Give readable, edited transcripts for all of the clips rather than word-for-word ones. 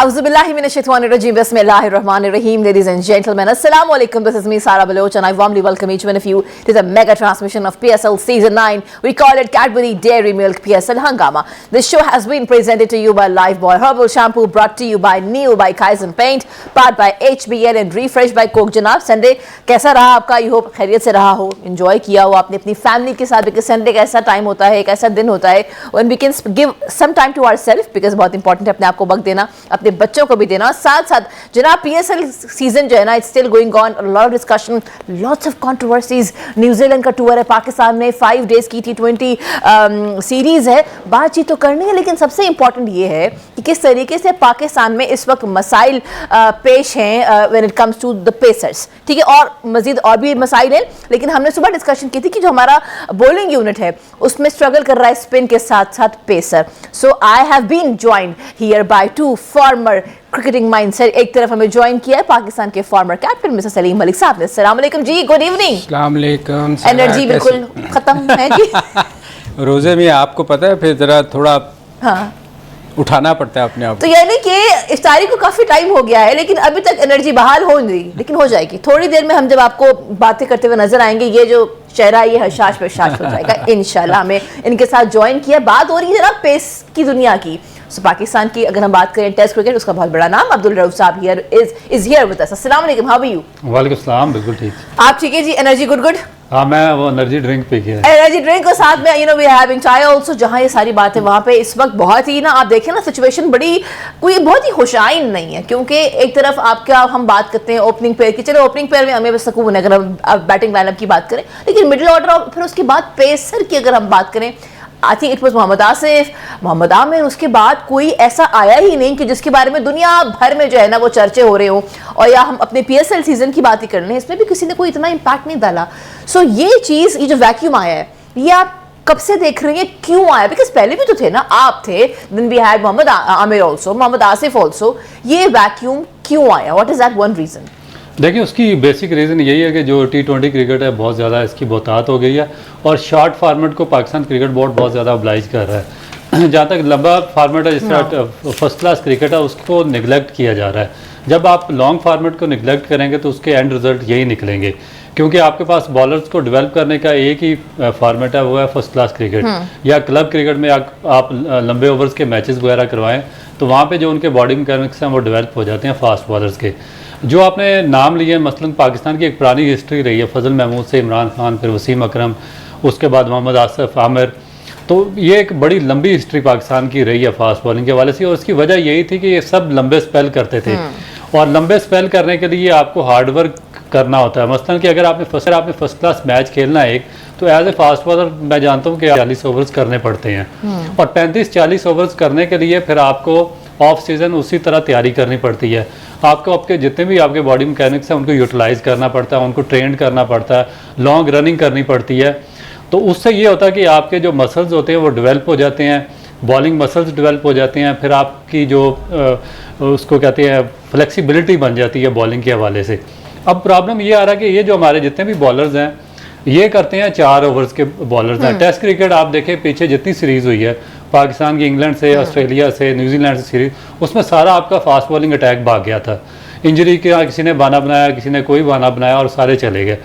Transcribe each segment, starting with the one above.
Auzubillahiminashaitanirrajim. Bismillahirrahmanirrahim. Ladies and gentlemen, Assalamu alaikum. This is me, Sara Baloch, and I warmly welcome each one of you to the mega transmission of PSL Season 9. We call it Cadbury Dairy Milk PSL Hangama. This show has been presented to you by Lifebuoy Herbal Shampoo, brought to you by Neo by Kaizen Paint, powered by HBL and refreshed by Coke. जनाब Sunday कैसा रहा आपका? I hope खैरियत से रहा हो, enjoy किया हो आपने अपनी फैमिली के साथ, बिकॉज संडे का ऐसा टाइम होता है, एक ऐसा दिन होता है when we can give some time to ourselves, because बहुत इंपॉर्टेंट है अपने आप को वक्त देना, अपने बच्चों को भी देना। साथ साथ जनाब पीएसएल सीजन जो है ना, it's still going on, lot of discussion, lots of controversies. New Zealand का टूर है, पाकिस्तान में 5 डेज की T20 सीरीज है, बातचीत तो करनी है, लेकिन सबसे इंपॉर्टेंट ये है कि किस तरीके से पाकिस्तान में इस वक्त मसाइल पेश हैं when it comes to the pacers. ठीक है, और मजीद और भी मसाइल हैं, लेकिन हमने सुबह डिस्कशन की थी कि जो हमारा बॉलिंग यूनिट है उसमें स्ट्रगल कर रहा है स्पिन के साथ साथ pacer. So I have been joined here by 2 former cricketing mindset. एक तरफ हमें ज्वाइन किया है पाकिस्तान के former captain mister Salim Malik साहब ने। अस्सलाम वालेकुम जी, गुड इवनिंग। अस्सलाम वालेकुम। एनर्जी बिल्कुल खत्म है जी। रोजे में आपको पता है फिर जरा थोड़ा हाँ उठाना पड़ता है अपने आप। तो यानी कि इफ्तारी को काफी टाइम हो गया है, लेकिन अभी तक एनर्जी बहाल हो नहीं, लेकिन हो जाएगी थोड़ी देर में। हम जब आपको बातें करते हुए नजर आएंगे, ये जो चेहरा ये हशाश बशाश हो जाएगा इंशाल्लाह। हमें इनके साथ ज्वाइन किया, बात हो रही है जरा पेस की दुनिया की। सो पाकिस्तान की अगर हम बात करें टेस्ट क्रिकेट, उसका बहुत बड़ा नाम अब्दुल रऊफ साहब here is here with us. अस्सलाम वालेकुम, हाउ आर यू? वालेकुम सलाम, बिल्कुल ठीक। आप ठीक है जी? Energy good good. हाँ, मैं वो एनर्जी ड्रिंक पी के एनर्जी ड्रिंक के साथ में वी हैविंग चाय आल्सो। जहाँ ये सारी बातें वहाँ पे इस वक्त बहुत ही ना, आप देखें ना, सिचुएशन बड़ी कोई बहुत ही खुशाइन नहीं है, क्योंकि एक तरफ आपका हम बात करते हैं ओपनिंग पेयर की, चलो ओपनिंग पेयर में हमें सुकून है अगर हम बैटिंग लाइनअप की बात करें, लेकिन मिडिल ऑर्डर और फिर उसके बाद पेसर की अगर हम बात करें, I think it was Mohammad Asif, Mohammad Amir, उसके बाद कोई ऐसा आया ही नहीं कि जिसके बारे में दुनिया भर में जो है ना वो चर्चे हो रहे हो। और या हम अपने पीएसएल सीजन की बात ही कर रहे हैं, इसमें भी किसी ने कोई इतना इम्पैक्ट नहीं डाला। सो ये चीज़, ये जो वैक्यूम आया है, ये आप कब से देख रहे हैं, क्यों आया? बिकॉज पहले भी तो थे ना, आप थे, then we had Mohammad Amir also, Mohammad Asif also. ये वैक्यूम क्यों आया? What is that one reason? देखिए, उसकी बेसिक रीज़न यही है कि जो T20 क्रिकेट है बहुत ज़्यादा इसकी बहुतात हो गई है, और शॉर्ट फार्मेट को पाकिस्तान क्रिकेट बोर्ड बहुत ज़्यादा ऑब्लाइज कर रहा है। जहाँ तक लंबा फार्मेट है, जिस तरह फर्स्ट क्लास क्रिकेट है, उसको निगलेक्ट किया जा रहा है। जब आप लॉन्ग फार्मेट को निगलेक्ट करेंगे तो उसके एंड रिजल्ट यही निकलेंगे, क्योंकि आपके पास बॉलर्स को डेवलप करने का एक ही फार्मेट है, वो है फर्स्ट क्लास क्रिकेट। या क्लब क्रिकेट में आप लंबे ओवर्स के मैचेस वगैरह करवाएं, तो वहाँ पे जो उनके बॉडी मैकेनिक्स हैं वो डेवलप हो जाते हैं फास्ट बॉलर्स के। जो आपने नाम लिए, मसलन पाकिस्तान की एक पुरानी हिस्ट्री रही है, फजल महमूद से इमरान खान, फिर वसीम अकरम, उसके बाद मोहम्मद आसिफ, आमिर, तो ये एक बड़ी लंबी हिस्ट्री पाकिस्तान की रही है फास्ट बॉलिंग के हवाले से। और उसकी वजह यही थी कि ये सब लंबे स्पेल करते थे, और लंबे स्पेल करने के लिए आपको हार्डवर्क करना होता है। मसलन कि अगर आपने फर्स्ट क्लास मैच खेलना है एक, तो एज ए फास्ट बॉलर मैं जानता हूँ कि 40 ओवर्स करने पड़ते हैं, और 35-40 ओवर्स करने के लिए फिर आपको ऑफ सीज़न उसी तरह तैयारी करनी पड़ती है। आपको आपके जितने भी आपके बॉडी मैकेनिक्स हैं उनको यूटिलाइज़ करना पड़ता है, उनको ट्रेंड करना पड़ता है, लॉन्ग रनिंग करनी पड़ती है। तो उससे ये होता है कि आपके जो मसल्स होते हैं वो डेवलप हो जाते हैं, बॉलिंग मसल्स डेवलप हो जाते हैं, फिर आपकी जो उसको कहते हैं फ्लेक्सिबिलिटी बन जाती है बॉलिंग के हवाले से। अब प्रॉब्लम ये आ रहा है कि ये जो हमारे जितने भी बॉलर्स हैं ये करते हैं 4 ओवर्स के बॉलर्स हैं। टेस्ट क्रिकेट आप देखें, पीछे जितनी सीरीज़ हुई है पाकिस्तान की, इंग्लैंड से, ऑस्ट्रेलिया से, न्यूजीलैंड से सीरीज, उसमें सारा आपका फास्ट बॉलिंग अटैक भाग गया था। इंजरी का किसी ने बहाना बनाया, किसी ने कोई बहाना बनाया, और सारे चले गए।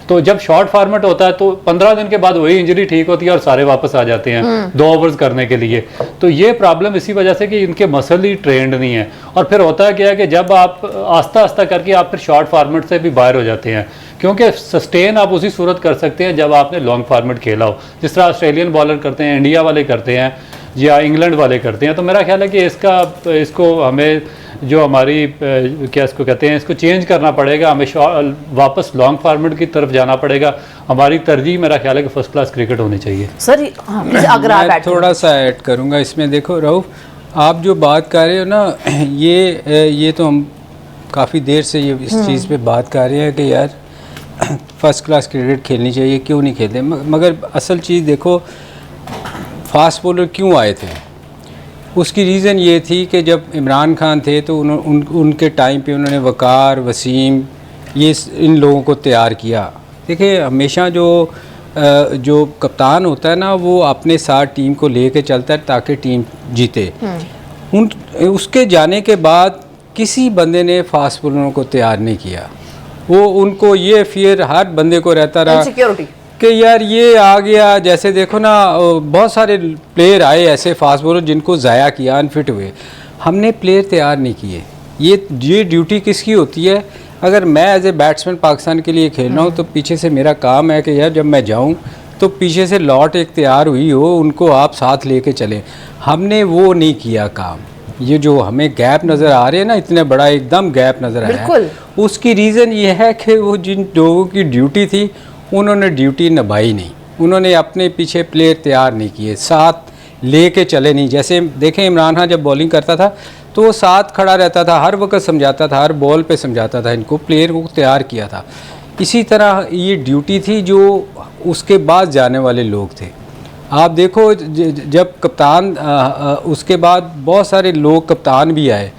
तो जब शॉर्ट फॉर्मेट होता है तो 15 दिन के बाद वही इंजरी ठीक होती है और सारे वापस आ जाते हैं 2 ओवर्स करने के लिए। तो ये प्रॉब्लम इसी वजह से कि इनके मसल ही ट्रेंड नहीं है। और फिर होता है क्या है कि जब आप आस्ता आस्ता करके आप फिर शॉर्ट फॉर्मेट से भी बाहर हो जाते हैं, क्योंकि सस्टेन आप उसी सूरत कर सकते हैं जब आपने लॉन्ग फॉर्मेट खेला हो, जिस तरह ऑस्ट्रेलियन बॉलर करते हैं, इंडिया वाले करते हैं, या इंग्लैंड वाले करते हैं। तो मेरा ख्याल है कि इसको हमें जो हमारी क्या इसको कहते हैं, इसको चेंज करना पड़ेगा, हमें वापस लॉन्ग फार्मेट की तरफ जाना पड़ेगा। हमारी तरजीह मेरा ख्याल है कि फर्स्ट क्लास क्रिकेट होनी चाहिए। सर अगर मैं थोड़ा सा ऐड करूँगा इसमें। देखो रऊफ, आप जो बात कर रहे हो ना, ये तो हम काफ़ी देर से ये इस चीज़ पे बात कर रहे हैं कि यार फर्स्ट क्लास क्रिकेट खेलनी चाहिए, क्यों नहीं खेलते। मगर असल चीज़ देखो, फास्ट बॉलर क्यों आए थे, उसकी रीज़न ये थी कि जब इमरान खान थे तो उनके टाइम पे उन्होंने वकार, वसीम, ये इन लोगों को तैयार किया। देखिए, हमेशा जो कप्तान होता है ना, वो अपने साथ टीम को लेके चलता है ताकि टीम जीते। उसके जाने के बाद किसी बंदे ने फास्ट बॉलरों को तैयार नहीं किया। वो उनको ये फियर हर बंदे को रहता रहा सिक्योरिटी कि यार ये आ गया। जैसे देखो ना, बहुत सारे प्लेयर आए ऐसे फास्ट बॉलर जिनको ज़ाया किया, अनफिट हुए। हमने प्लेयर तैयार नहीं किए। ये ड्यूटी किसकी होती है? अगर मैं एज ए बैट्समैन पाकिस्तान के लिए खेल रहा हूँ तो पीछे से मेरा काम है कि यार जब मैं जाऊँ तो पीछे से लॉट एक तैयार हुई हो, उनको आप साथ लेके चलें। हमने वो नहीं किया काम। ये जो हमें गैप नज़र आ रहे हैं ना, इतने बड़ा एकदम गैप नज़र आया है, उसकी रीज़न ये है कि वो जिन लोगों की ड्यूटी थी उन्होंने ड्यूटी निभाई नहीं। उन्होंने अपने पीछे प्लेयर तैयार नहीं किए, साथ लेके चले नहीं। जैसे देखें इमरान खान जब बॉलिंग करता था तो वो साथ खड़ा रहता था, हर वक्त समझाता था, हर बॉल पे समझाता था, इनको प्लेयर को तैयार किया था। इसी तरह ये ड्यूटी थी जो उसके बाद जाने वाले लोग थे। आप देखो जब कप्तान उसके बाद बहुत सारे लोग कप्तान भी आए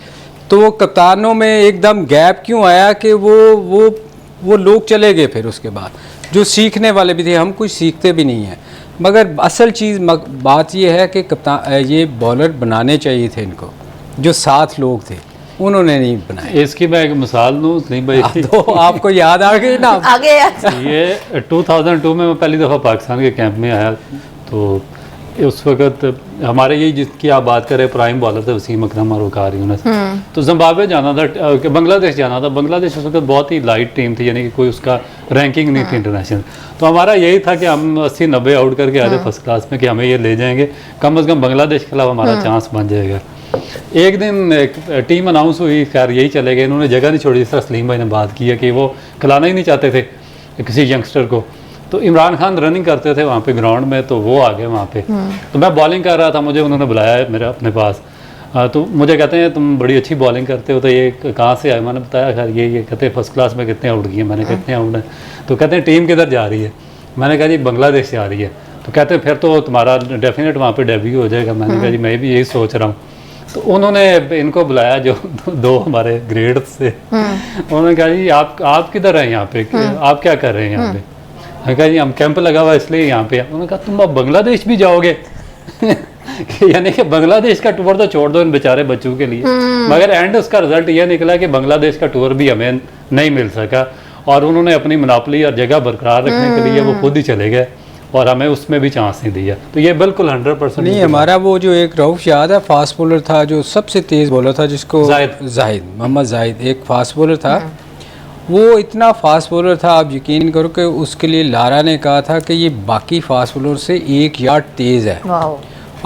तो वो कप्तानों में एकदम गैप क्यों आया कि वो लोग चले गए। फिर उसके बाद जो सीखने वाले भी थे, हम कुछ सीखते भी नहीं हैं। मगर असल चीज़ बात ये है कि कप्तान ये बॉलर बनाने चाहिए थे इनको, जो साथ लोग थे उन्होंने नहीं बनाए। इसकी मैं एक मिसाल दूँ नहीं भाई, तो आपको याद आ गई ना? आगे ये 2002 में मैं पहली दफ़ा पाकिस्तान के कैंप में आया तो उस वक्त हमारे यही जिसकी आप बात करें प्राइम बॉलर थे वसीम अकरम और वकार यूनुस। तो जिम्बाब्वे जाना था, बांग्लादेश जाना था। बांग्लादेश उस वक्त बहुत ही लाइट टीम थी, यानी कि कोई उसका रैंकिंग नहीं थी इंटरनेशनल। तो हमारा यही था कि हम 80-90 आउट करके आए थे फर्स्ट क्लास में कि हमें ये ले जाएंगे, कम से कम बांग्लादेश के खिलाफ हमारा चांस बन जाएगा। एक दिन एक टीम अनाउंस हुई, खैर यही चले गए, इन्होंने जगह नहीं छोड़ी। जिस तरह सलीम भाई ने बात की है कि वो खिलाना ही नहीं चाहते थे किसी यंगस्टर को। तो इमरान खान रनिंग करते थे वहाँ पे ग्राउंड में, तो वो आ गए वहाँ पे। तो मैं बॉलिंग कर रहा था, मुझे उन्होंने बुलाया है मेरे अपने पास। तो मुझे कहते हैं तुम बड़ी अच्छी बॉलिंग करते हो, तो ये कहाँ से आए? मैंने बताया खैर ये कहते हैं फर्स्ट क्लास में कितने आउट किए। मैंने कितने आउट हैं? तो कहते हैं टीम किधर जा रही है? मैंने कहा जी बांग्लादेश से आ रही है। तो कहते हैं फिर तो तुम्हारा डेफिनेट वहाँ पर डेब्यू हो जाएगा। मैंने कहा जी मैं भी यही सोच रहा हूँ। तो उन्होंने इनको बुलाया जो दो हमारे ग्रेड से। उन्होंने कहा जी आप किधर हैं यहाँ पे, आप क्या कर रहे हैं यहाँ पे? मैंने कहा जी हम कैंप लगा हुआ इसलिए यहाँ पे। उन्होंने कहा तुम अब बांग्लादेश भी जाओगे? यानी कि बांग्लादेश का टूर तो छोड़ दो इन बेचारे बच्चों के लिए। मगर एंड उसका रिजल्ट ये निकला कि बांग्लादेश का टूर भी हमें नहीं मिल सका और उन्होंने अपनी मोनोपोली और जगह बरकरार रखने के लिए वो खुद ही चले गए और हमें उसमें भी चांस नहीं दिया। तो ये बिल्कुल 100% नहीं। हमारा वो जो एक रऊफ याद है फास्ट बॉलर था जो सबसे तेज़ बॉलर था, जिसको जाहिद मोहम्मद जाहिद एक फास्ट बॉलर था। वो इतना फास्ट बॉलर था, आप यकीन करो कि उसके लिए लारा ने कहा था कि ये बाकी फास्ट बॉलर से 1 यार्ड तेज़ है।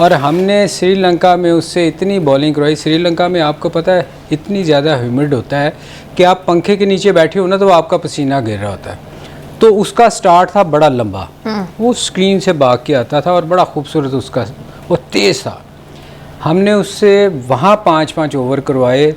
और हमने श्रीलंका में उससे इतनी बॉलिंग करवाई। श्रीलंका में आपको पता है इतनी ज़्यादा ह्यूमिड होता है कि आप पंखे के नीचे बैठे हो ना तो आपका पसीना गिर रहा होता है। तो उसका स्टार्ट था बड़ा लंबा, वो स्क्रीन से भाग के आता था और बड़ा खूबसूरत उसका वो तेज़ था। हमने उससे वहाँ 5-5 ओवर करवाए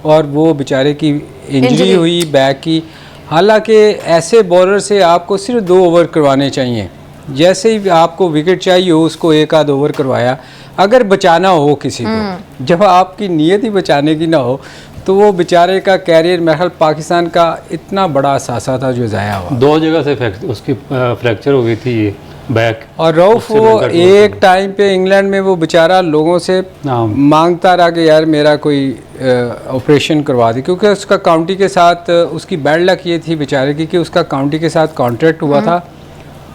और वो बेचारे की इंजरी हुई बैक की। हालांकि ऐसे बॉलर से आपको सिर्फ 2 ओवर करवाने चाहिए। जैसे ही आपको विकेट चाहिए हो उसको 1-आध ओवर करवाया। अगर बचाना हो किसी को, जब आपकी नीयत ही बचाने की ना हो तो वो बेचारे का कैरियर मेरे ख्याल पाकिस्तान का इतना बड़ा असासा था जो ज़ाया हुआ। 2 जगह से उसकी फ्रैक्चर हो गई थी बैक। और रऊफ वो एक टाइम पे इंग्लैंड में वो बेचारा लोगों से मांगता रहा कि यार मेरा कोई ऑपरेशन करवा दे, क्योंकि उसका काउंटी के साथ उसकी बैड लक ये थी बेचारे की कि उसका काउंटी के साथ कॉन्ट्रैक्ट हुआ था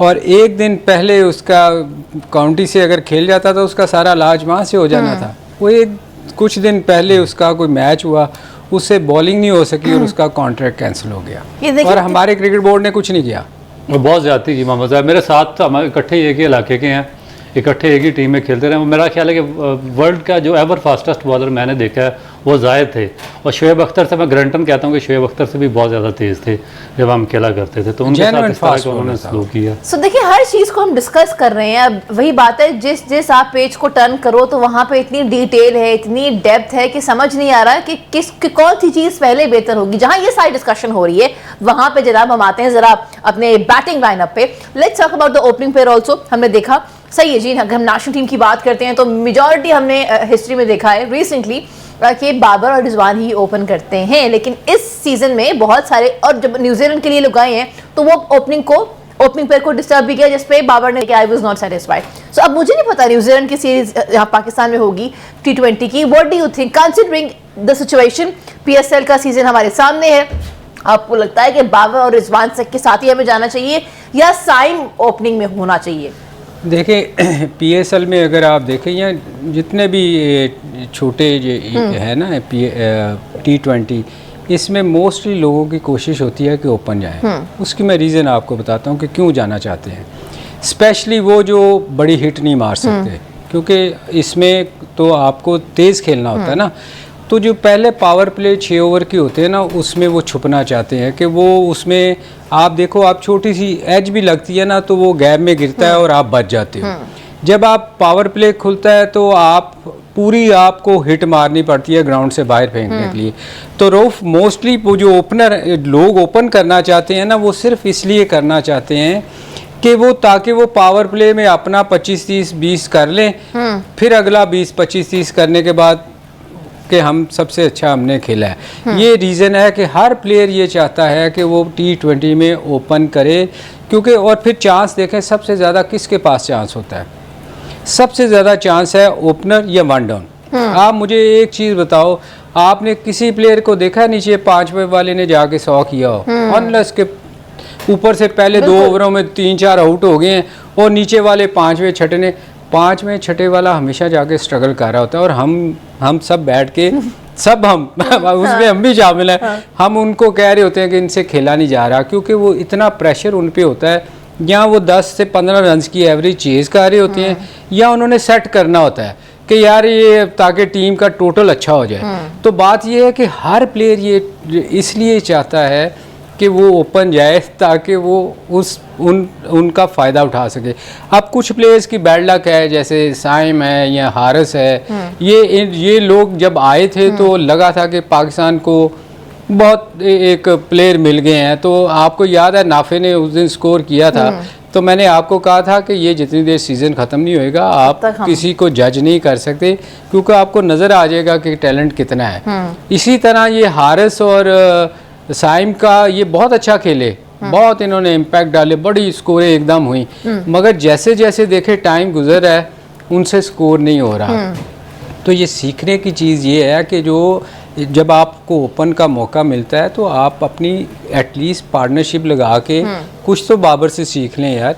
और एक दिन पहले उसका काउंटी से अगर खेल जाता तो उसका सारा इलाज वहाँ से हो जाना था। वो एक कुछ दिन पहले उसका कोई मैच हुआ, उससे बॉलिंग नहीं हो सकी और उसका कॉन्ट्रैक्ट कैंसिल हो गया और हमारे क्रिकेट बोर्ड ने कुछ नहीं किया। बहुत ज़्यादा जी मोहम्मद साहब मेरे साथ हमारे इकट्ठे एक ही इलाके के हैं, इकट्ठे एक ही टीम में खेलते रहे। मेरा ख्याल है कि वर्ल्ड का जो एवर फास्टेस्ट बॉलर मैंने देखा है वो जायद थे और शोएब अख्तर से मैं ग्रंटन कहता हूँ कि शोएब अख्तर से भी बहुत ज़्यादा तेज़ थे जब हम खेला करते थे। तो उनके साथ इस तरह का उन्होंने सलूक किया। सो देखिए हर चीज़ को हम डिस्कस कर रहे हैं। अब वही बात है, जिस आप पेज को टर्न करो तो वहाँ पे इतनी डिटेल है, इतनी डेप्थ है कि समझ नहीं आ रहा कि कौन सी चीज़ पहले बेहतर होगी। जहाँ ये सारी डिस्कशन हो रही है वहाँ पे जनाब हम आते हैं ज़रा अपने बैटिंग लाइनअप पे। Let's talk about the opening pair also. हमने देखा सही है जी, अगर हम नेशनल टीम की बात करते हैं तो मेजॉरिटी हमने हिस्ट्री में देखा है रिसेंटली कि बाबर और रिजवान ही ओपन करते हैं, लेकिन इस सीजन में बहुत सारे और जब न्यूजीलैंड के लिए लोग आए हैं तो वो ओपनिंग को ओपनिंग पेयर को डिस्टर्ब भी किया, जिसपे बाबर ने आई वाज नॉट सेटिस्फाइड। सो अब मुझे नहीं पता न्यूजीलैंड की सीरीज यहाँ पाकिस्तान में होगी T20 की, what do you think considering the situation? PSL का सीजन हमारे सामने है, आपको लगता है कि बाबर और रिजवान के साथ ही हमें जाना चाहिए या साइम ओपनिंग में होना चाहिए? देखिए PSL में अगर आप देखें या जितने भी छोटे है ना T20, इसमें मोस्टली लोगों की कोशिश होती है कि ओपन जाए। उसकी मैं रीज़न आपको बताता हूँ कि क्यों जाना चाहते हैं। स्पेशली वो जो बड़ी हिट नहीं मार सकते, क्योंकि इसमें तो आपको तेज़ खेलना होता है ना। तो जो पहले पावर प्ले 6 ओवर की होते हैं ना, उसमें वो छुपना चाहते हैं कि वो उसमें आप देखो, आप छोटी सी एज भी लगती है ना तो वो गैप में गिरता है और आप बच जाते हो। जब आप पावर प्ले खुलता है तो आप पूरी आपको हिट मारनी पड़ती है ग्राउंड से बाहर फेंकने के लिए। तो रऊफ मोस्टली वो जो ओपनर लोग ओपन करना चाहते हैं ना, वो सिर्फ इसलिए करना चाहते हैं कि वो ताकि वो पावर प्ले में अपना 25-30-20 कर लें, फिर अगला 20-25-30 करने के बाद कि हम सबसे अच्छा हमने खेला है। ये रीज़न है कि हर प्लेयर ये चाहता है कि वो T20 में ओपन करे, क्योंकि और फिर चांस देखें सबसे ज़्यादा किसके पास चांस होता है? सबसे ज़्यादा चांस है ओपनर या वन डाउन। आप मुझे एक चीज़ बताओ, आपने किसी प्लेयर को देखा नीचे 5वें वाले ने जाके 100 किया हो? अनलेस के ऊपर से पहले 2 ओवरों में 3-4 आउट हो गए हैं और नीचे वाले 5वें छठे ने 5वें छठे वाला हमेशा जाके स्ट्रगल कर रहा होता है। और हम सब बैठ के सब हम उसमें हम भी शामिल हैं, हम उनको कह रहे होते हैं कि इनसे खेला नहीं जा रहा, क्योंकि वो इतना प्रेशर उन पे होता है। या वो 10 से 15 रन की एवरेज चेज कर रहे होते हैं, या उन्होंने सेट करना होता है कि यार ये ताकि टीम का टोटल अच्छा हो जाए। तो बात ये है कि हर प्लेयर ये इसलिए चाहता है कि वो ओपन जाए ताकि वो उनका फ़ायदा उठा सके। अब कुछ प्लेयर्स की बैड लक है, जैसे साइम है या हारिस है, ये लोग जब आए थे तो लगा था कि पाकिस्तान को बहुत एक प्लेयर मिल गए हैं। तो आपको याद है नाफे ने उस दिन स्कोर किया था, तो मैंने आपको कहा था कि ये जितनी देर सीज़न ख़त्म नहीं होएगा आप किसी को जज नहीं कर सकते, क्योंकि आपको नज़र आ जाएगा कि टैलेंट कितना है। इसी तरह ये हारिस और साइम का ये बहुत अच्छा खेले, बहुत इन्होंने इम्पैक्ट डाले, बड़ी स्कोरें एकदम हुई, मगर जैसे जैसे देखे टाइम गुजर रहा है उनसे स्कोर नहीं हो रहा। तो ये सीखने की चीज़ ये है कि जो जब आपको ओपन का मौका मिलता है तो आप अपनी एटलीस्ट पार्टनरशिप लगा के कुछ तो बाबर से सीख लें यार,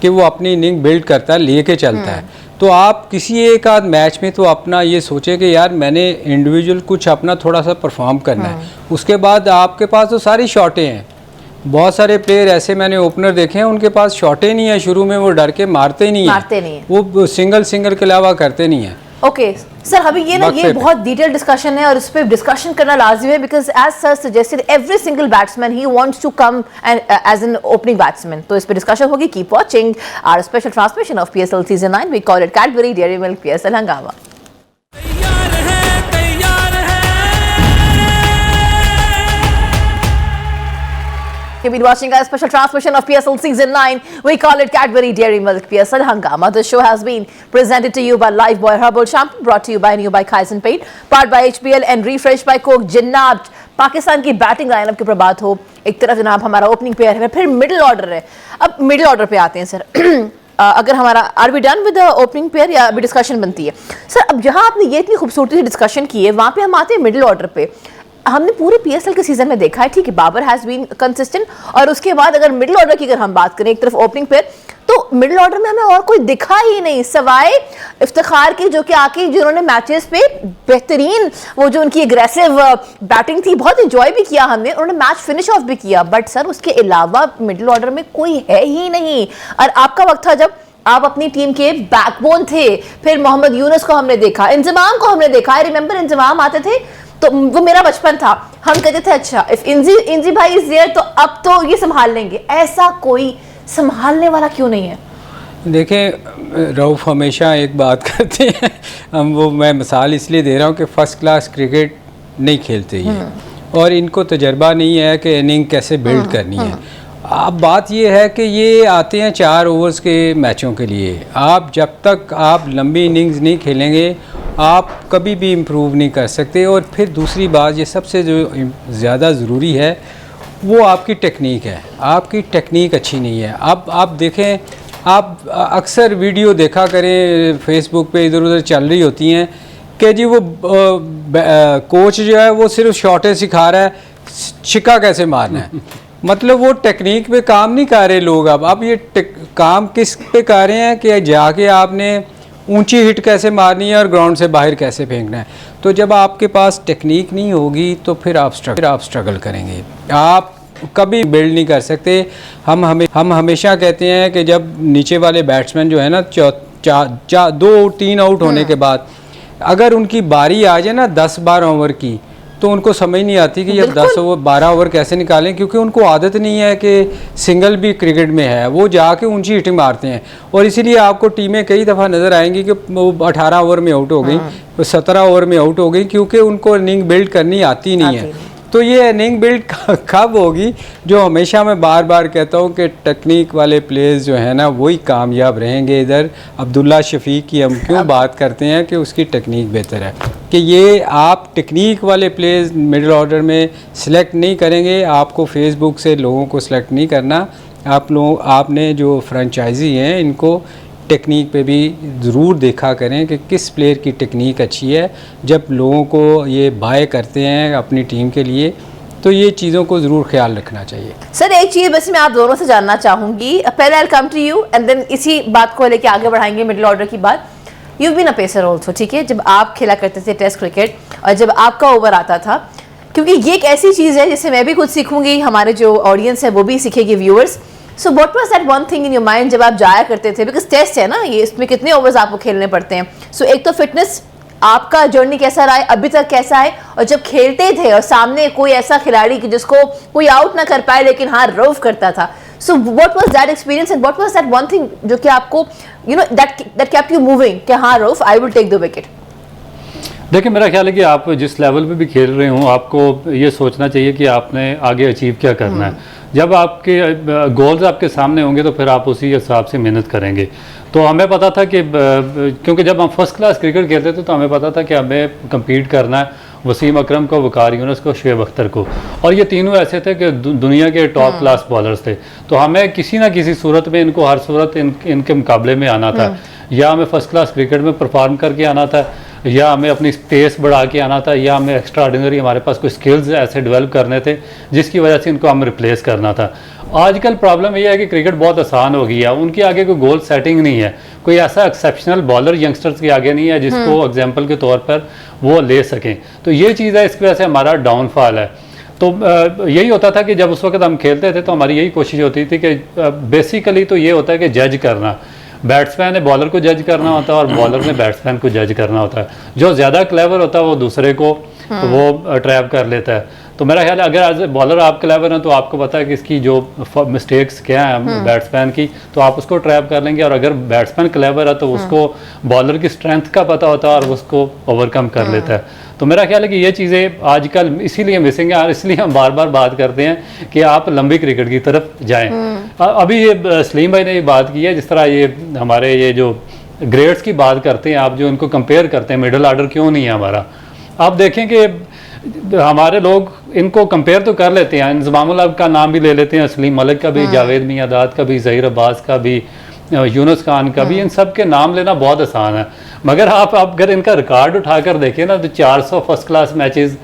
कि वो अपनी इनिंग बिल्ड करता है, लेके चलता है। तो आप किसी एक आध मैच में तो अपना ये सोचे कि यार मैंने इंडिविजुअल कुछ अपना थोड़ा सा परफॉर्म करना है। उसके बाद आपके पास तो सारी शॉटें हैं। बहुत सारे प्लेयर ऐसे मैंने ओपनर देखे हैं, उनके पास शॉटें नहीं है, शुरू में वो डर के मारते नहीं है, वो सिंगल के अलावा करते नहीं है। ओके सर, अभी ये ना ये बहुत डिटेल डिस्कशन है और इस पे डिस्कशन करना लाजमी है, because as sir suggested every single batsman ही wants to come and as an opening batsman. तो इस पे डिस्कशन होगी। Keep watching our special transmission of PSL season 9। We call it Cadbury Dairy Milk PSL हंगामा। You've been watching our special transmission of PSL Season 9. We call it Cadbury Dairy Milk PSL Hangama. The show has been presented to you by Lifebuoy Herbal Shampoo, brought to you by New by Kaizen Paint, powered by HBL and refreshed by Coke. जनाब पाकिस्तान की batting lineup की बात हो, एक तरफ जनाब हमारा opening pair है, फिर मिडिल ऑर्डर है। अब मिडिल ऑर्डर पे आते हैं सर। अगर हमारा are we done with the opening pair या अभी डिस्कशन बनती है सर? अब जहां आपने ये इतनी खूबसूरती से डिस्कशन की है, वहां पे हम आते हैं मिडिल ऑर्डर पे। हमने पूरे PSL के सीजन में देखा है, ठीक है, बाबर हैज बीन कंसिस्टेंट, और उसके बाद अगर मिडिल ऑर्डर की अगर हम बात करें, एक तरफ ओपनिंग पेयर, तो मिडिल ऑर्डर में हमें और कोई दिखा ही नहीं सवाए इफ्तिखार की, जो कि आके जिन्होंने मैचेस पे बेहतरीन वो जो उनकी एग्रेसिव बैटिंग थी, बहुत इंजॉय भी किया हमने, उन्होंने मैच फिनिश ऑफ भी किया, बट सर उसके अलावा मिडिल ऑर्डर में कोई है ही नहीं। और आपका वक्त था जब आप अपनी टीम के बैकबोन थे। फिर मोहम्मद यूनुस को हमने देखा, इंजमाम को हमने देखा। आई रिमेंबर इंजमाम आते थे तो वो मेरा बचपन था, हम कहते थे अच्छा इफ इंजी भाई इज देयर तो अब तो ये संभाल लेंगे। ऐसा कोई संभालने वाला क्यों नहीं है? देखें रऊफ हमेशा एक बात करते हैं, हम वो मैं मिसाल इसलिए दे रहा हूँ कि फ़र्स्ट क्लास क्रिकेट नहीं खेलते ये, और इनको तजर्बा नहीं है कि इनिंग कैसे बिल्ड करनी है। अब बात ये है कि ये आते हैं 4 ओवर्स के मैचों के लिए। आप जब तक आप लंबी इनिंग्स नहीं खेलेंगे आप कभी भी इम्प्रूव नहीं कर सकते। और फिर दूसरी बात, ये सबसे जो ज़्यादा ज़रूरी है, वो आपकी टेक्निक है, आपकी टेक्निक अच्छी नहीं है। अब आप देखें, आप अक्सर वीडियो देखा करें फेसबुक पे इधर उधर चल रही होती हैं कि जी वो कोच जो है वो सिर्फ शॉटें सिखा रहा है, छिक्का कैसे मारना है। मतलब वो टेक्निक पे काम नहीं कर रहे लोग। अब ये काम किस पे कर रहे हैं कि जाके आपने ऊंची हिट कैसे मारनी है और ग्राउंड से बाहर कैसे फेंकना है। तो जब आपके पास टेक्निक नहीं होगी तो फिर आप स्ट्रगल करेंगे, आप कभी बिल्ड नहीं कर सकते। हम हमेशा कहते हैं कि जब नीचे वाले बैट्समैन जो है ना 2-3 आउट होने के बाद अगर उनकी बारी आ जाए ना 10-12 ओवर की, तो उनको समझ नहीं आती कि ये 10-12 ओवर कैसे निकालें, क्योंकि उनको आदत नहीं है कि सिंगल भी क्रिकेट में है, वो जाके ऊंची हिटिंग मारते हैं। और इसीलिए आपको टीमें कई दफ़ा नज़र आएंगी कि वो 18 ओवर में आउट हो गई, 17 ओवर में आउट हो गई, क्योंकि उनको इनिंग बिल्ड करनी आती नहीं है। तो ये इनिंग बिल्ड कब होगी? जो हमेशा मैं बार बार कहता हूँ कि टेक्निक वाले प्लेयर्स जो है ना वही कामयाब रहेंगे। इधर अब्दुल्ला शफीक की हम क्यों बात करते हैं कि उसकी टेक्निक बेहतर है, कि ये आप टेक्निक वाले प्लेयर्स मिडिल ऑर्डर में सिलेक्ट नहीं करेंगे। आपको फेसबुक से लोगों को सिलेक्ट नहीं करना, आपने जो फ्रेंचाइजी हैं इनको टेक्निक पे भी ज़रूर देखा करें कि किस प्लेयर की टेक्निक अच्छी है। जब लोगों को ये बाय करते हैं अपनी टीम के लिए, तो ये चीज़ों को ज़रूर ख्याल रखना चाहिए। सर एक चीज़ बस मैं आप दोनों से जानना चाहूँगी, पहले I will come to you and then इसी बात को लेके आगे बढ़ाएंगे मिडिल ऑर्डर की बात। You been a pacer also, ठीक है, जब आप खेला करते थे टेस्ट क्रिकेट और जब आपका ओवर आता था, क्योंकि ये एक ऐसी चीज़ है जिससे मैं भी कुछ सीखूंगी, हमारे जो ऑडियंस है वो भी सीखेगी, viewers. So what was that one thing in your mind जब आप जाया करते थे, बिकॉज टेस्ट है ना ये, इसमें कितने ओवर्स आपको खेलने पड़ते हैं। सो एक तो फिटनेस, आपका जर्नी कैसा रहा है, अभी तक कैसा है, और जब खेलते थे और सामने कोई ऐसा खिलाड़ी कि जिसको कोई आउट ना कर पाए लेकिन हाँ रव करता था, so what was that experience and what was that one thing जो कि आपको you know that kept you moving कि हाँ रव I will take the wicket. देखिए, मेरा ख्याल है कि आप जिस लेवल पे भी खेल रहे हो, आपको ये सोचना चाहिए कि आपने आगे अचीव क्या करना है। जब आपके गोल्स आपके सामने होंगे तो फिर आप उसी हिसाब से मेहनत करेंगे। तो हमें पता था कि क्योंकि जब हम फर्स्ट क्लास क्रिकेट खेलते थे तो हमें पता था कि हमें कम्पीट करना है वसीम अकरम को, वकार यूनुस को, शुएब अख्तर को, और ये तीनों ऐसे थे कि दुनिया के टॉप क्लास बॉलर्स थे। तो हमें किसी ना किसी सूरत में इनको हर सूरत इनके मुकाबले में आना था, या हमें फर्स्ट क्लास क्रिकेट में परफॉर्म करके आना था, या हमें अपनी स्पेस बढ़ा के आना था, या हमें एक्स्ट्रा ऑर्डिनरी हमारे पास कोई स्किल्स ऐसे डेवलप करने थे जिसकी वजह से इनको हम रिप्लेस करना था। आजकल प्रॉब्लम यह है कि क्रिकेट बहुत आसान हो गई है, उनके आगे कोई गोल सेटिंग नहीं है, कोई ऐसा एक्सेप्शनल बॉलर यंगस्टर्स के आगे नहीं है जिसको एग्जाम्पल के तौर पर वो ले सकें। तो ये चीज़ है, इसकी वजह से हमारा डाउनफॉल है। तो यही होता था कि जब उस वक्त हम खेलते थे तो हमारी यही कोशिश होती थी कि बेसिकली तो ये होता है कि जज करना, बैट्समैन ने बॉलर को जज करना होता है और बॉलर ने बैट्समैन को जज करना होता है। जो ज़्यादा क्लेवर होता है वो दूसरे को वो ट्रैप कर लेता है। तो मेरा ख्याल है अगर एज ए बॉलर आप क्लेवर हैं तो आपको पता है कि इसकी जो मिस्टेक्स क्या हैं बैट्समैन की, तो आप उसको ट्रैप कर लेंगे। और अगर बैट्समैन क्लेवर है तो उसको बॉलर की स्ट्रेंथ का पता होता है और उसको ओवरकम कर लेता है। तो मेरा ख्याल है कि ये चीज़ें आजकल इसीलिए मिसिंग है, और इसलिए हम बार बार बात करते हैं कि आप लंबी क्रिकेट की तरफ जाएं। अभी ये सलीम भाई ने ये बात की है, जिस तरह ये हमारे ये जो ग्रेड्स की बात करते हैं आप, जो इनको कंपेयर करते हैं, मिडिल ऑर्डर क्यों नहीं है हमारा। आप देखें कि हमारे लोग इनको कंपेयर तो कर लेते हैं, इंजमामुल हक का नाम भी ले लेते हैं, सलीम मलिक का भी, जावेद मियादाद का भी, ज़हीर अब्बास का भी, यूनुस खान का भी, इन सब के नाम लेना बहुत आसान है। मगर आप अगर इनका रिकॉर्ड उठाकर देखें ना तो 400 first class matches,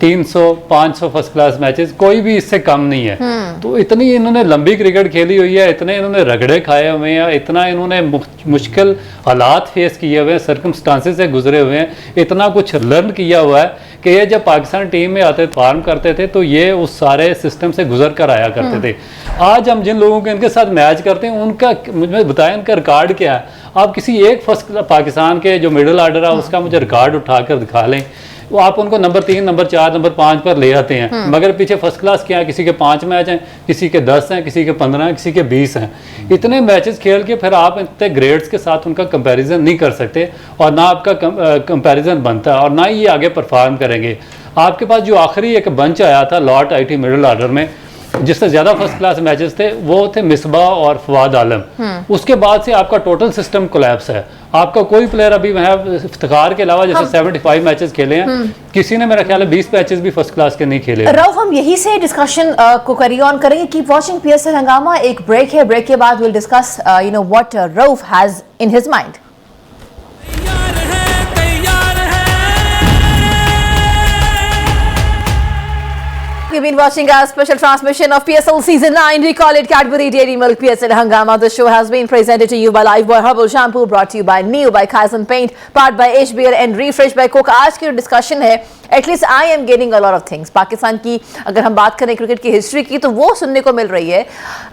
300-500 first class matches, कोई भी इससे कम नहीं है। तो इतनी इन्होंने लंबी क्रिकेट खेली हुई है, इतने इन्होंने रगड़े खाए हुए हैं, इतना इन्होंने मुश्किल हालात फेस किए हुए हैं, सर्कमस्टांसेस से गुजरे हुए हैं, इतना कुछ लर्न किया हुआ है कि ये जब पाकिस्तान टीम में आते फार्म करते थे तो ये उस सारे सिस्टम से गुजर कर आया करते थे। आज हम जिन लोगों के इनके साथ मैच करते हैं उनका मुझे बताएं इनका रिकॉर्ड क्या है। आप किसी एक फर्स्ट पाकिस्तान के जो मिडिल ऑर्डर है उसका मुझे रिकॉर्ड उठाकर दिखा लें, वो आप उनको नंबर 3, नंबर 4, नंबर 5 पर ले आते हैं। मगर पीछे फर्स्ट क्लास क्या है, किसी के 5 मैच हैं, किसी के 10 हैं, किसी के 15 हैं, किसी के 20 हैं। इतने मैचेस खेल के फिर आप इतने ग्रेड्स के साथ उनका कंपैरिजन नहीं कर सकते, और ना आपका कंपैरिजन बनता है और ना ही ये आगे परफॉर्म करेंगे। आपके पास जो आखिरी एक बंच आया था लॉर्ड आईटी मिडिल ऑर्डर में, जिससे ज़्यादा फर्स्ट क्लास मैचेस थे वो थे मिसबा और फवाद आलम। उसके बाद से आपका टोटल सिस्टम कोलैप्स है। आपका कोई प्लेयर अभी इफ्तिखार के अलावा जैसे 75 मैचेस खेले हैं, किसी ने मेरा ख्याल है 20 मैचेस भी फर्स्ट क्लास के नहीं खेले। रऊफ, हम यही से डिस्कशन को कैरी ऑन करेंगे। कीप वाचिंग पीएसएल हंगामा। एक ब्रेक है, ब्रेक के बाद will discuss what Rauf has in his mind. You've been watching our special transmission of PSL Season 9. We call it Cadbury Dairy Milk PSL Hangama. The show has been presented to you by Lifebuoy Herbal Shampoo, brought to you by Neo, by Kaizen Paint, powered by HBL and Refresh by Coke. आज की जो discussion है, at least I am gaining a lot of things. Pakistan की अगर हम बात करें cricket की हिस्ट्री की, तो वो सुनने को मिल रही है।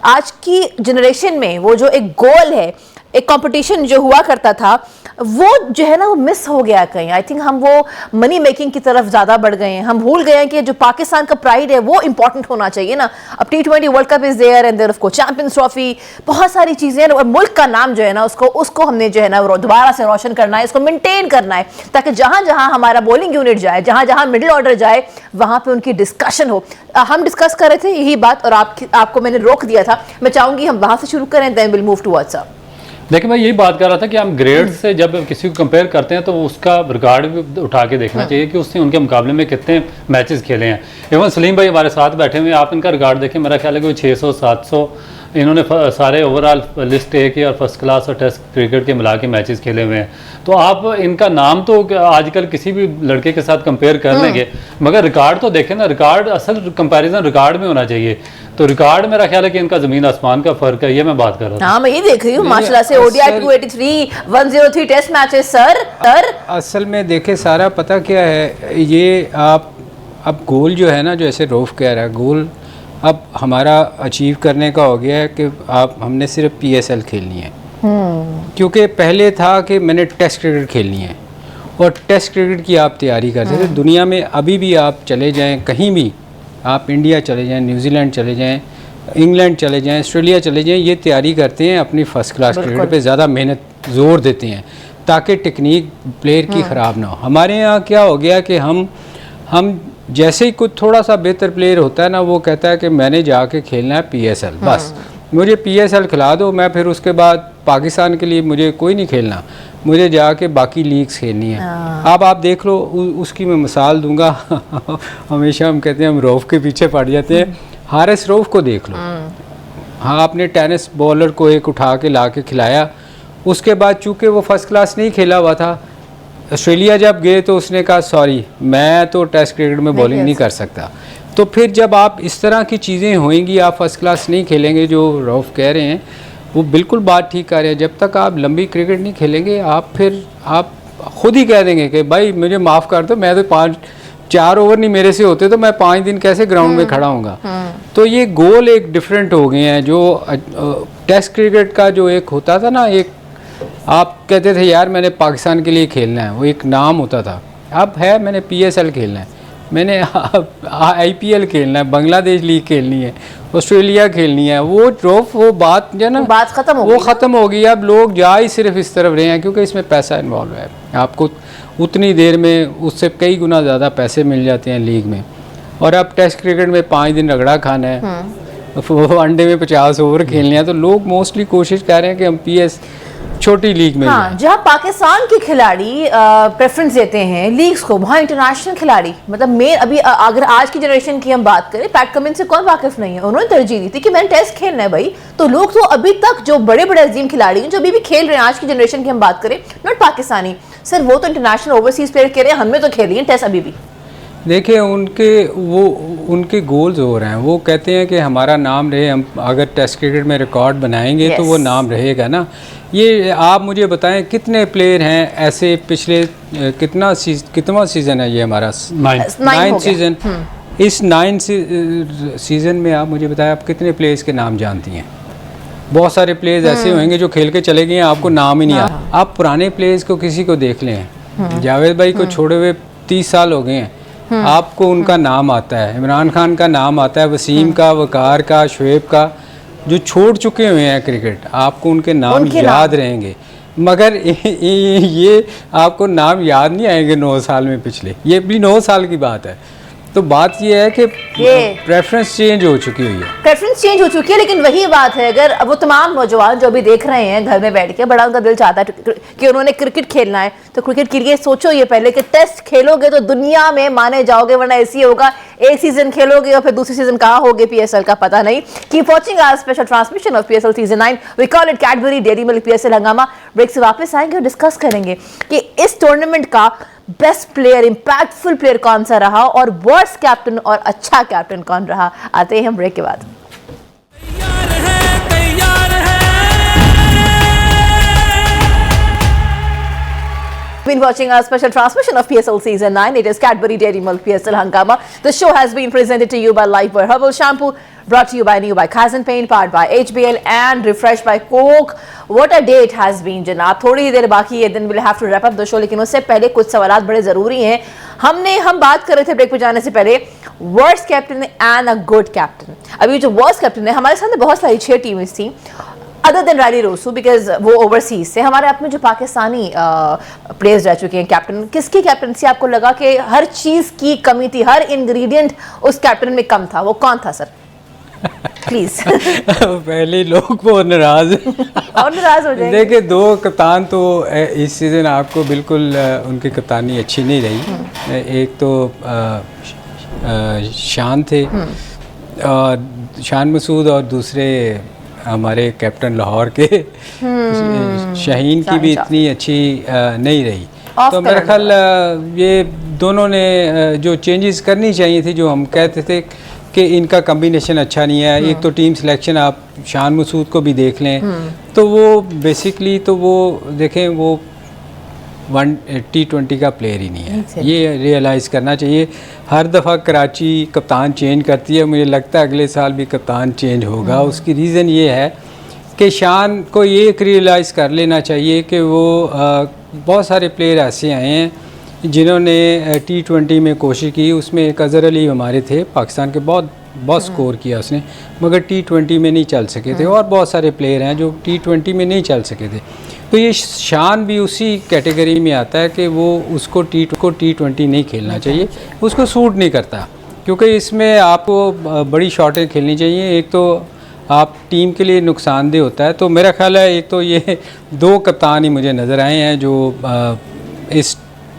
आज की जनरेशन में वो जो एक गोल है, एक कंपटीशन जो हुआ करता था, वो जो है ना वो मिस हो गया कहीं। आई थिंक हम वो मनी मेकिंग की तरफ ज़्यादा बढ़ गए हैं। हम भूल गए हैं कि जो पाकिस्तान का प्राइड है वो इंपॉर्टेंट होना चाहिए ना। अब T20 world cup is there and there of course champions trophy, बहुत सारी चीज़ें, और मुल्क का नाम जो है ना उसको हमने जो है ना दोबारा से रोशन करना है, इसको मेंटेन करना है, ताकि जहाँ जहाँ हमारा बॉलिंग यूनिट जाए, जहाँ जहाँ मिडिल ऑर्डर जाए, वहाँ पे उनकी डिस्कशन हो। हम डिस्कस कर रहे थे यही बात और आपको मैंने रोक दिया था। मैं चाहूँगी हम वहाँ से शुरू करें, then will move towards up. देखिए, मैं यही बात कर रहा था कि हम ग्रेड से जब किसी को कंपेयर करते हैं तो उसका रिकॉर्ड भी उठा के देखना चाहिए कि उसने उनके मुकाबले में कितने मैचेस खेले हैं। इवन सलीम भाई हमारे साथ बैठे हुए हैं, आप इनका रिकॉर्ड देखें, मेरा ख्याल है कि 600-700 इन्होंने सारे ओवरऑल लिस्ट ए के और फर्स्ट क्लास और टेस्ट क्रिकेट के मिला के मैचेस खेले हुए हैं। तो आप इनका नाम तो आजकल किसी भी लड़के के साथ कंपेयर कर लेंगे, मगर रिकॉर्ड तो देखें ना। रिकॉर्ड, असल कंपैरिजन रिकॉर्ड में होना चाहिए। तो रिकॉर्ड मेरा ख्याल है कि इनका जमीन आसमान का फर्क है, ये मैं बात कर रहा था। हाँ, मैं ये देख रही हूँ माशाल्लाह से। ODI 283, 103 test matches sir. असल में देखे सारा पता क्या है, ये आप अब गोल जो है ना, जो ऐसे रऊफ कह रहा है, गोल अब हमारा अचीव करने का हो गया है कि हमने सिर्फ PSL खेलनी है। क्योंकि पहले था कि मैंने टेस्ट क्रिकेट खेलनी है और टेस्ट क्रिकेट की आप तैयारी करते थे। दुनिया में अभी भी आप चले जाएं, कहीं भी आप, इंडिया चले जाएं, न्यूजीलैंड चले जाएं, इंग्लैंड चले जाएं, ऑस्ट्रेलिया चले जाएं, ये तैयारी करते हैं अपनी फ़र्स्ट क्लास क्रिकेट पे ज़्यादा मेहनत ज़ोर देते हैं ताकि टेक्निक प्लेयर की ख़राब ना हो। हमारे यहाँ क्या हो गया कि हम जैसे ही कुछ थोड़ा सा बेहतर प्लेयर होता है ना, वो कहता है कि मैंने जाके खेलना है PSL, बस मुझे PSL खिला दो, मैं फिर उसके बाद पाकिस्तान के लिए मुझे कोई नहीं खेलना, मुझे जाके बाकी लीग्स खेलनी है। अब आप देख लो, उसकी मैं मिसाल दूंगा। हमेशा हम कहते हैं हम रऊफ के पीछे पड़ जाते हैं। हारिस रऊफ को देख लो। हाँ, आपने टेनिस बॉलर को एक उठा के ला के खिलाया, उसके बाद चूँकि वो फर्स्ट क्लास नहीं खेला हुआ था, ऑस्ट्रेलिया जब गए तो उसने कहा सॉरी, मैं तो टेस्ट क्रिकेट में बॉलिंग नहीं कर सकता। तो फिर जब आप इस तरह की चीज़ें होंगी, आप फर्स्ट क्लास नहीं खेलेंगे, जो रऊफ कह रहे हैं वो बिल्कुल बात ठीक कर रहे हैं। जब तक आप लंबी क्रिकेट नहीं खेलेंगे, आप खुद ही कह देंगे कि भाई मुझे माफ़ कर दो, मैं तो 4 ओवर नहीं मेरे से होते तो मैं 5 दिन कैसे ग्राउंड में खड़ा हूँगा। तो ये गोल एक डिफरेंट हो गए हैं। जो टेस्ट क्रिकेट का जो एक होता था ना, एक आप कहते थे यार मैंने पाकिस्तान के लिए खेलना है, वो एक नाम होता था। अब है मैंने PSL खेलना है, मैंने IPL खेलना है, बांग्लादेश लीग खेलनी है, ऑस्ट्रेलिया खेलनी है। वो बात जो ना, बात खत्म हो गई, वो ख़त्म हो गई। अब लोग जा ही सिर्फ इस तरफ रहे हैं क्योंकि इसमें पैसा इन्वॉल्व है। आपको उतनी देर में उससे कई गुना ज़्यादा पैसे मिल जाते हैं लीग में। और अब टेस्ट क्रिकेट में 5 दिन रगड़ा खाना है, वनडे में 50 ओवर खेलने हैं, तो लोग मोस्टली कोशिश कर रहे हैं कि हम छोटी लीग में। हाँ, जहाँ पाकिस्तान के खिलाड़ी प्रेफरेंस देते हैं लीग्स को, वहाँ इंटरनेशनल खिलाड़ी, मतलब मेन अभी अगर आज की जनरेशन की हम बात करें, पैट कमिंस से कौन वाकिफ नहीं है, उन्होंने तरजीह दी थी कि मैंने टेस्ट खेलना है भाई। तो लोग तो अभी तक जो बड़े बड़े अजीम खिलाड़ी हैं जो अभी भी खेल रहे हैं, आज की जनरेशन की हम बात करें, नॉट पाकिस्तानी सर, वो तो इंटरनेशनल ओवरसीज प्लेयर कह रहे हैं हमें तो खेली है टेस्ट अभी भी। देखिए उनके गोल्स हो रहे हैं। वो कहते हैं कि हमारा नाम रहे, हम अगर टेस्ट क्रिकेट में रिकॉर्ड बनाएंगे तो वो नाम रहेगा ना। ये आप मुझे बताएं कितने प्लेयर हैं ऐसे पिछले कितना सीज़न है ये हमारा 9 सीज़न। इस 9 सीज़न में आप मुझे बताएं आप कितने प्लेयर्स के नाम जानती हैं। बहुत सारे प्लेयर्स ऐसे होंगे जो खेल के चले गए हैं, आपको नाम ही नहीं आता। आप पुराने प्लेयर्स को किसी को देख लें, जावेद भाई को छोड़े हुए 30 साल हो गए हैं, आपको उनका नाम आता है, इमरान खान का नाम आता है, वसीम का, वकार का, शुएब का, जो छोड़ चुके हुए हैं क्रिकेट, आपको उनके नाम याद रहेंगे। मगर ये आपको नाम याद नहीं आएंगे 9 साल में पिछले, ये भी 9 साल की बात है। तो बात ये है कि ये प्रेफरेंस चेंज हो चुकी हुई है। प्रेफरेंस चेंज हो चुकी है, लेकिन वही बात है, अगर वो तमाम नौजवान जो भी देख रहे हैं घर में बैठ के, बड़ा उनका दिल चाहता है कि उन्होंने क्रिकेट खेलना है, तो क्रिकेट के लिए सोचो ये पहले कि टेस्ट खेलोगे तो दुनिया में माने जाओगे, वरना ऐसी होगा एक सीजन खेलोगे और फिर दूसरी सीजन कहाँ होगे पीएसएल का पता नहीं। Keep watching our special transmission of PSL season 9, we call it Cadbury Dairy Milk PSL हंगामा। ब्रेक से वापस आएंगे और डिस्कस करेंगे कि इस टूर्नामेंट का बेस्ट प्लेयर, इंपैक्टफुल प्लेयर कौन सा रहा और वर्स्ट कैप्टन और अच्छा कैप्टन कौन रहा। आते हैं हम ब्रेक के बाद। Been watching our special transmission of PSL Season 9. It is Cadbury Dairy Milk PSL Hangama. The show has been presented to you by Lifebuoy Herbal Shampoo, brought to you by Kaizen Paint, powered by HBL and refreshed by Coke. What a day it has been, जनाब। थोड़ी ही देर बाकी है, then we'll have to wrap up the show, लेकिन उससे पहले कुछ सवालात बड़े ज़रूरी हैं। हम बात कर रहे थे ब्रेक पे जाने से पहले worst captain and a good captain. अभी जो वर्स्ट कैप्टन है, हमारे सामने बहुत सारी 6 टीमें थी other than Rilee Rossouw, because वो ओवरसीज से। हमारे आप में जो पाकिस्तानी प्लेयर्स रह चुके हैं कैप्टन, किसकी कैप्टनसी आपको लगा कि हर चीज़ की कमी थी, हर इंग्रेडिएंट उस कैप्टन में कम था, वो कौन था सर? प्लीज। पहले लोग वो नाराज और नाराज हो जाएंगे। देखिए, 2 कप्तान तो इस सीज़न आपको बिल्कुल उनकी कप्तानी अच्छी नहीं रही। एक तो शान थे, शान मसूद, और दूसरे हमारे कैप्टन लाहौर के शाहीन की भी इतनी अच्छी नहीं रही। तो मेरा ख्याल ये दोनों ने जो चेंजेस करनी चाहिए थी, जो हम कहते थे कि इनका कम्बिनेशन अच्छा नहीं है। एक तो टीम सिलेक्शन, आप शान मसूद को भी देख लें तो वो बेसिकली तो वो देखें वो T20 का प्लेयर ही नहीं है। ये रियलाइज़ करना चाहिए। हर दफ़ा कराची कप्तान चेंज करती है, मुझे लगता है अगले साल भी कप्तान चेंज होगा। उसकी रीज़न ये है कि शान को ये रियलाइज़ कर लेना चाहिए कि वो बहुत सारे प्लेयर ऐसे आए हैं जिन्होंने T20 में कोशिश की। उसमें एक अज़हर अली हमारे थे पाकिस्तान के, बहुत स्कोर किया उसने, मगर T20 में नहीं चल सके थे। और बहुत सारे प्लेयर हैं जो T20 में नहीं चल सके थे। तो ये शान भी उसी कैटेगरी में आता है कि वो उसको T20 नहीं खेलना चाहिए, उसको सूट नहीं करता, क्योंकि इसमें आपको बड़ी शॉटें खेलनी चाहिए। एक तो आप टीम के लिए नुकसानदेह होता है। तो मेरा ख्याल है एक तो ये 2 कप्तान ही मुझे नज़र आए हैं जो इस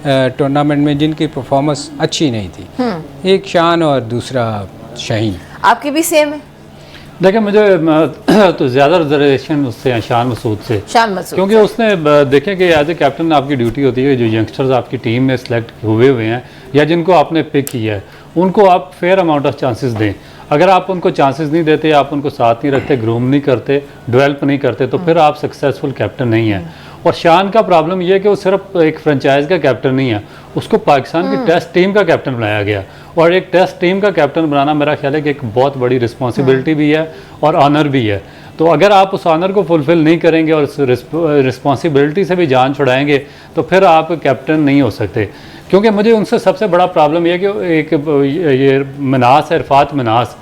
टूर्नामेंट में जिनकी परफॉर्मेंस अच्छी नहीं थी। एक शान और दूसरा शाहीन। आपकी भी सेम है? देखिए, मुझे तो ज़्यादा रिजर्वेशन उससे है शान मसूद से, क्योंकि उसने देखें कि एज ए कैप्टन आपकी ड्यूटी होती है जो यंगस्टर्स आपकी टीम में सिलेक्ट हुए हैं या जिनको आपने पिक किया है, उनको आप फेयर अमाउंट ऑफ चांसेस दें। अगर आप उनको चांसेस नहीं देते, आप उनको साथ नहीं रखते, ग्रूम नहीं करते, डेवलप नहीं करते, तो फिर आप सक्सेसफुल कैप्टन नहीं हैं। और शान का प्रॉब्लम ये है कि वो सिर्फ एक फ्रेंचाइज का कैप्टन नहीं है, उसको पाकिस्तान की टेस्ट टीम का कैप्टन बनाया गया। और एक टेस्ट टीम का कैप्टन बनाना मेरा ख्याल है कि एक बहुत बड़ी रिस्पॉन्सिबिलिटी भी है और ऑनर भी है। तो अगर आप उस ऑनर को फुलफ़िल नहीं करेंगे और उस रिस्पॉन्सिबिलिटी से भी जान छुड़ाएंगे तो फिर आप कैप्टन नहीं हो सकते। क्योंकि मुझे उनसे सबसे बड़ा प्रॉब्लम यह कि एक ये मनास है, इरफात मनास,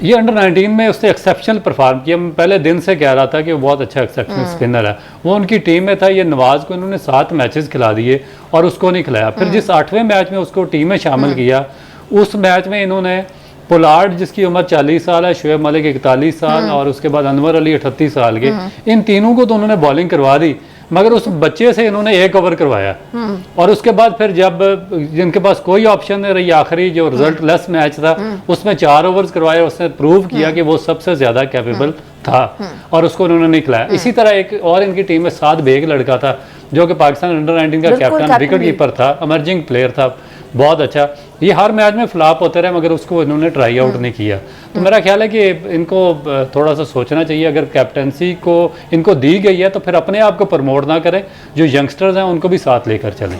ये अंडर 19 में उसने एक्सेप्शनल परफॉर्म किया। मैं पहले दिन से कह रहा था कि वो बहुत अच्छा एक्सेप्शनल स्पिनर है। वो उनकी टीम में था। ये नवाज को इन्होंने 7 मैचेस खिला दिए और उसको नहीं खिलाया। फिर जिस 8वें मैच में उसको टीम में शामिल किया, उस मैच में इन्होंने पोलार्ड जिसकी उम्र 40 साल है, शुएब मलिक 41 साल और उसके बाद अनवर अली 38 साल के, इन तीनों को तो उन्होंने बॉलिंग करवा दी, मगर उस बच्चे से इन्होंने 1 ओवर करवाया। और उसके बाद फिर जब जिनके पास कोई ऑप्शन नहीं रही, आखिरी जो रिजल्ट लेस मैच था उसमें 4 ओवर्स करवाए। उसने प्रूव किया कि वो सबसे ज्यादा कैपेबल था और उसको उन्होंने नहीं खिलाया। इसी तरह एक और इनकी टीम में साद बेग लड़का था जो कि पाकिस्तान अंडर 19 का कैप्टन, विकेट कीपर था, इमर्जिंग प्लेयर था, बहुत अच्छा। ये हर मैच में फ्लॉप होते रहे मगर उसको इन्होंने ट्राई आउट नहीं किया। तो मेरा ख्याल है कि इनको थोड़ा सा सोचना चाहिए। अगर कैप्टनसी को इनको दी गई है तो फिर अपने आप को प्रमोट ना करें, जो यंगस्टर्स हैं उनको भी साथ लेकर चलें।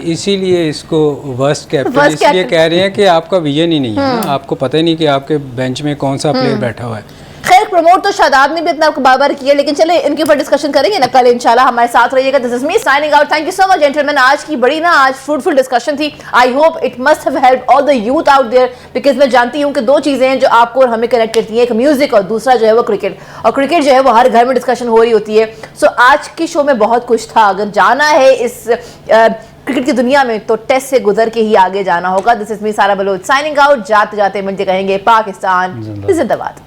इसीलिए इसको वर्स्ट कैप्टन इसलिए कह रहे हैं कि आपका विजन ही नहीं है ना, आपको पता ही नहीं कि आपके बेंच में कौन सा प्लेयर बैठा हुआ है। खैर, प्रमोट तो शादाब ने भी अपना बार बार किया, लेकिन चले इनके ऊपर डिस्कशन करेंगे ना कल इंशाल्लाह। हमारे साथ रहिएगा। This is me signing out. Thank you so much gentleman. आज की बड़ी आज फ्रूटफुल डिस्कशन थी। I hope it must have helped all the youth out there, because मैं जानती हूँ कि 2 चीजें हैं जो आपको और हमें कनेक्ट करती हैं, एक म्यूजिक और दूसरा जो है वो क्रिकेट। और क्रिकेट जो है वो हर घर में डिस्कशन हो रही होती है। सो आज के शो में बहुत कुछ था। अगर जाना है इस क्रिकेट की दुनिया में तो टेस्ट से गुजर के ही आगे जाना होगा। दिस इज मी सारा बलोच साइनिंग आउट। जाते जाते मिलते कहेंगे पाकिस्तान जिंदाबाद।